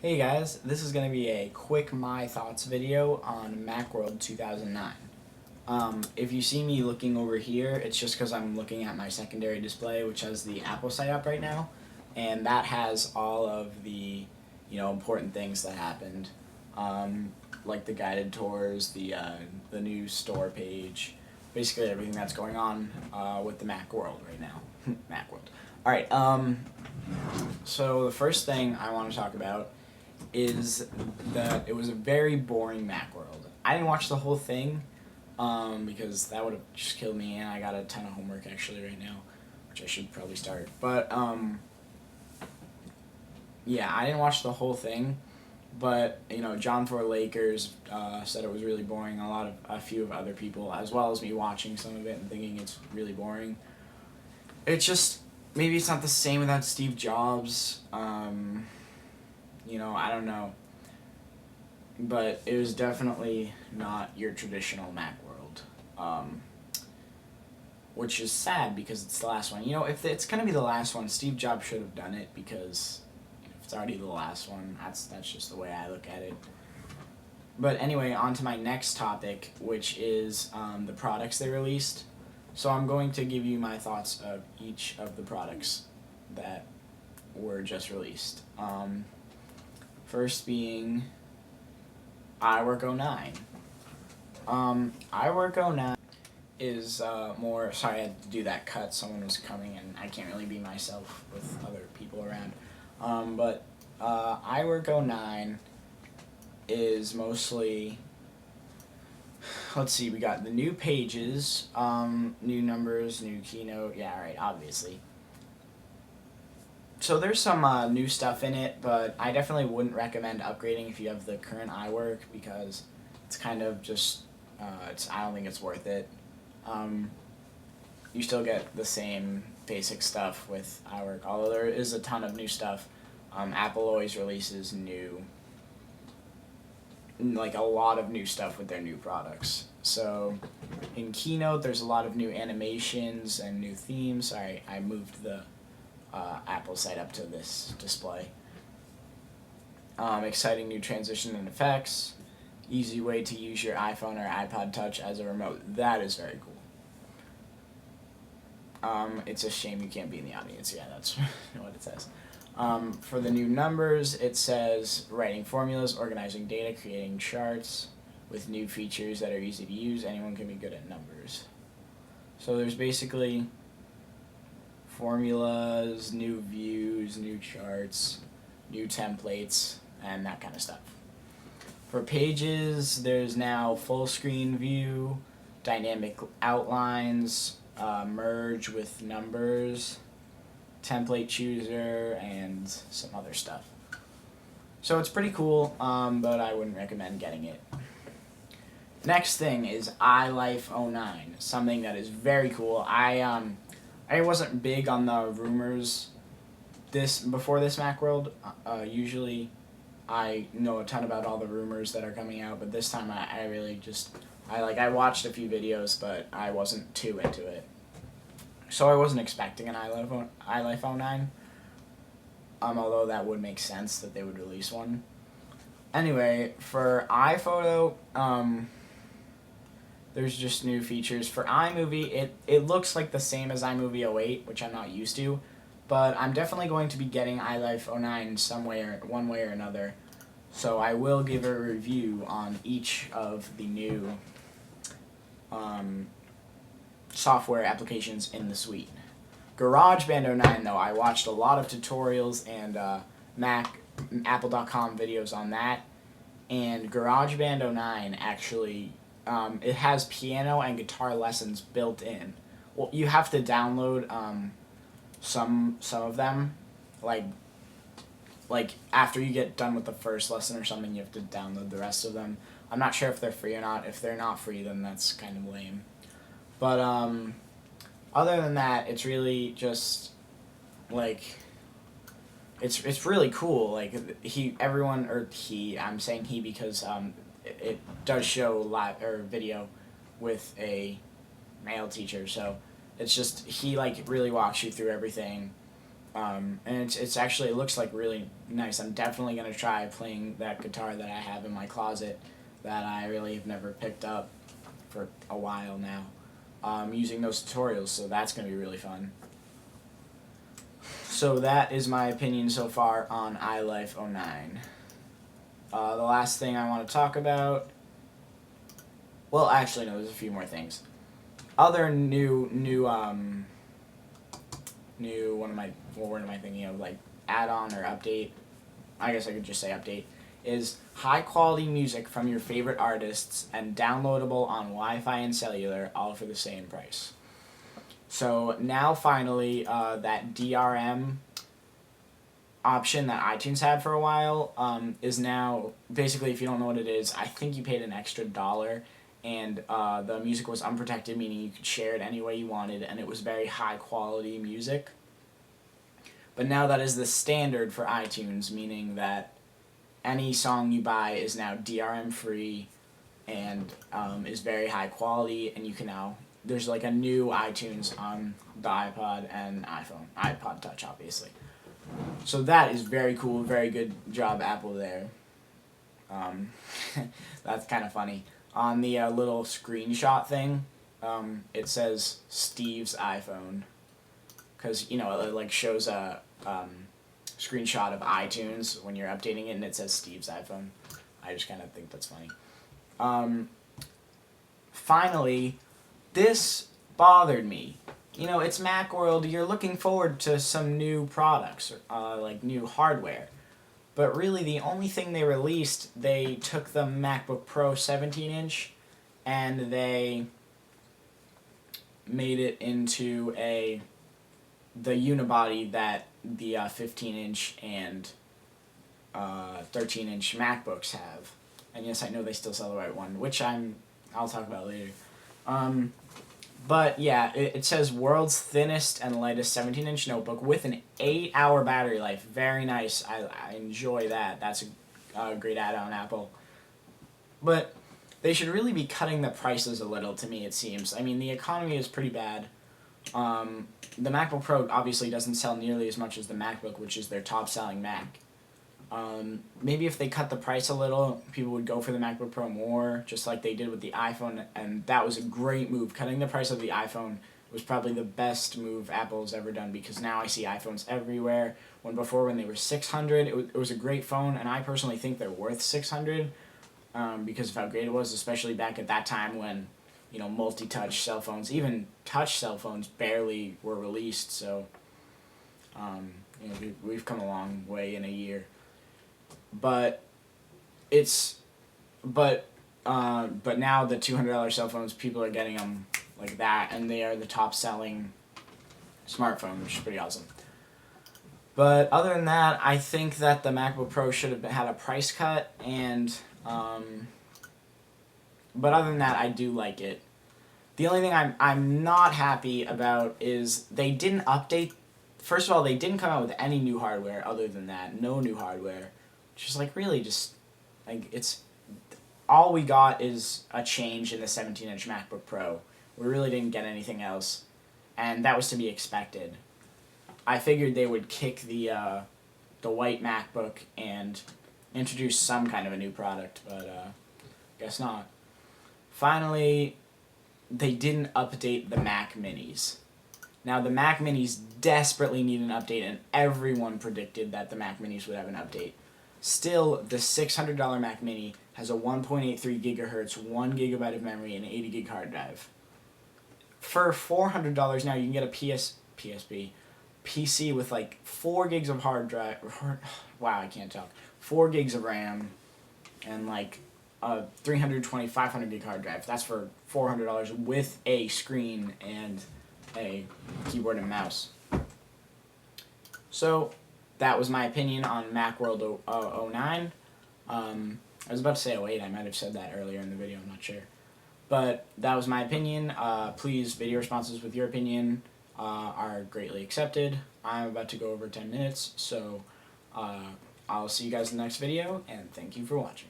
Hey guys, this is going to be a quick My Thoughts video on Macworld 2009. If you see me looking over here, it's just because I'm looking at my secondary display, which has the Apple site up right now, and that has all of the important things that happened, like the guided tours, the new store page, basically everything that's going on with the Macworld right now. Macworld. All right. So the first thing I want to talk about is that it was a very boring Macworld. I didn't watch the whole thing because that would have just killed me, and I got a ton of homework actually right now, which I should probably start. But yeah, I didn't watch the whole thing, but John for Lakers said it was really boring. A few of other people, as well as me, watching some of it and thinking it's really boring. It's just maybe it's not the same without Steve Jobs. I don't know. But it was definitely not your traditional Macworld. Which is sad because it's the last one. If it's going to be the last one, Steve Jobs should have done it because if it's already the last one, that's just the way I look at it. But anyway, on to my next topic, which is the products they released. So I'm going to give you my thoughts of each of the products that were just released. First being iWork 09. iWork 09 is more... Sorry, I had to do that cut. Someone was coming and I can't really be myself with other people around. But iWork 09 is mostly... Let's see, we got the new pages, new numbers, new keynote. Yeah, right, obviously. So there's some new stuff in it, but I definitely wouldn't recommend upgrading if you have the current iWork because it's kind of just, I don't think it's worth it. You still get the same basic stuff with iWork, although there is a ton of new stuff. Apple always releases a lot of new stuff with their new products. So in Keynote, there's a lot of new animations and new themes. Sorry, I moved the Apple site up to this display. Exciting new transition and effects. Easy way to use your iPhone or iPod Touch as a remote. That is very cool. It's a shame you can't be in the audience. Yeah, that's what it says. For the new numbers, it says writing formulas, organizing data, creating charts with new features that are easy to use. Anyone can be good at numbers. So there's basically formulas, new views, new charts, new templates, and that kind of stuff. For pages, there's now full screen view, dynamic outlines, merge with numbers, template chooser, and some other stuff. So it's pretty cool, but I wouldn't recommend getting it. Next thing is iLife 09, something that is very cool. I wasn't big on the rumors before this Macworld. Usually I know a ton about all the rumors that are coming out, but this time I really just I watched a few videos, but I wasn't too into it. So I wasn't expecting an iLife 09, although that would make sense that they would release one. Anyway, for iPhoto, there's just new features. For iMovie, it looks like the same as iMovie 08, which I'm not used to, but I'm definitely going to be getting iLife 09 one way or another. So I will give a review on each of the new software applications in the suite. GarageBand 09, though, I watched a lot of tutorials and Apple.com videos on that, and GarageBand 09 actually, it has piano and guitar lessons built in. Well, you have to download some of them, like after you get done with the first lesson or something, you have to download the rest of them. I'm not sure if they're free or not. If they're not free, then that's kind of lame. But other than that, it's really just it's really cool. I'm saying he because it does show live or video with a male teacher, so it's just he really walks you through everything, And it's actually, it looks like really nice. I'm definitely going to try playing that guitar that I have in my closet that I really have never picked up for a while now, using those tutorials, so that's going to be really fun. So that is my opinion so far on iLife 09. The last thing I want to talk about, well, actually no, there's a few more things. Other new what word am I thinking of, like add-on or update, I guess I could just say update, is high quality music from your favorite artists and downloadable on Wi-Fi and cellular, all for the same price. So now finally, that DRM option that iTunes had for a while is now, basically, if you don't know what it is, I think you paid an extra $1, and the music was unprotected, meaning you could share it any way you wanted, and it was very high quality music. But now that is the standard for iTunes, meaning that any song you buy is now DRM free and is very high quality, and you can now, there's like a new iTunes on the iPod and iPhone, iPod Touch obviously. So that is very cool, very good job Apple there. That's kind of funny. On the little screenshot thing, it says Steve's iPhone, because, you know, it like shows a screenshot of iTunes when you're updating it, and it says Steve's iPhone. I just kind of think that's funny. Finally, this bothered me. You know, it's Macworld, you're looking forward to some new products, like new hardware. But really, the only thing they released, they took the MacBook Pro 17-inch, and they made it into the unibody that the 15-inch and 13-inch MacBooks have. And yes, I know they still sell the right one, which I'll talk about later. But yeah, it says world's thinnest and lightest 17-inch notebook with an 8-hour battery life. Very nice. I enjoy that. That's a great add-on, Apple. But they should really be cutting the prices a little, to me, it seems. I mean, the economy is pretty bad. The MacBook Pro obviously doesn't sell nearly as much as the MacBook, which is their top-selling Mac. Maybe if they cut the price a little, people would go for the MacBook Pro more, just like they did with the iPhone, and that was a great move. Cutting the price of the iPhone was probably the best move Apple's ever done, because now I see iPhones everywhere, when before, when they were $600, it was a great phone, and I personally think they're worth $600, because of how great it was, especially back at that time when, you know, multi-touch cell phones, even touch cell phones, barely were released, so, you know, we've come a long way in a year. But now the $200 cell phones, people are getting them like that, and they are the top selling smartphone, which is pretty awesome. But other than that, I think that the MacBook Pro should have had a price cut, and but other than that, I do like it. The only thing I'm not happy about is they didn't update. First of all, they didn't come out with any new hardware other than that. No new hardware. Just like really just like it's all we got is a change in the 17-inch MacBook Pro. We really didn't get anything else, and that was to be expected. I figured they would kick the white MacBook and introduce some kind of a new product, but guess not. Finally, they didn't update the Mac Minis. Now, the Mac Minis desperately need an update, and everyone predicted that the Mac Minis would have an update. Still, the $600 Mac Mini has a 1.83 gigahertz, 1 gigabyte of memory, and an 80 gig hard drive. For $400 now, you can get a PC with like 4 gigs of hard drive. Wow, I can't talk. 4 gigs of RAM, and like a 320, 500 gig hard drive. That's for $400 with a screen and a keyboard and mouse. So that was my opinion on Macworld 09. I was about to say 08. I might have said that earlier in the video. I'm not sure. But that was my opinion. Please, video responses with your opinion are greatly accepted. I'm about to go over 10 minutes, so I'll see you guys in the next video, and thank you for watching.